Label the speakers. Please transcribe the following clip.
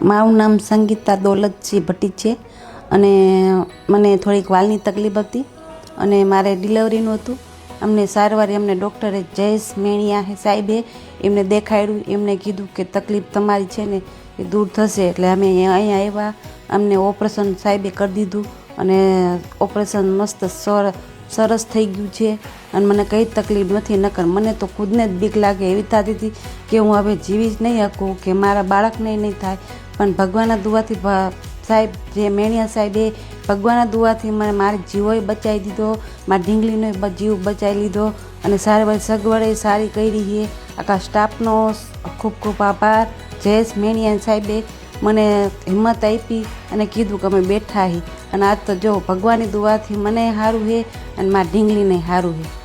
Speaker 1: મારું નામ સંગીતા દોલતજી ભટ્ટી છે અને મને થોડીક વાલની તકલીફ હતી અને મારે ડિલિવરીનું હતું. અમને સારવાર અમને ડૉક્ટરે જયેશ મેણિયા સાહેબે એમને દેખાડ્યું. એમને કીધું કે તકલીફ તમારી છે ને એ દૂર થશે. એટલે અમે અહીંયા આવ્યા. અમને ઓપરેશન સાહેબે કરી દીધું અને ઓપરેશન મસ્ત સરસ થઈ ગયું છે અને મને કંઈ તકલીફ નથી. નકર મને તો ખુદને જ બીક લાગે એવી થતી હતી કે હું હવે જીવી જ નહીં શકું, કે મારા બાળકને નહીં થાય. પણ ભગવાનના દુઆથી સાહેબ જે મેણિયા સાહેબે ભગવાનના દુઆથી મને મારી જીવોય બચાવી દીધો, મારા ઢીંગલીનો જીવ બચાવી લીધો અને સારી સગવડે સારી કરી છે. આખા સ્ટાફનો ખૂબ ખૂબ આભાર. જયેશ મેણિયા સાહેબે મને હિંમત આપી અને કીધું કે અમે બેઠા છીએ અને આજ તો જો ભગવાનની દુઆથી મને સારું છે અને મારા ઢીંગલીને સારું છે.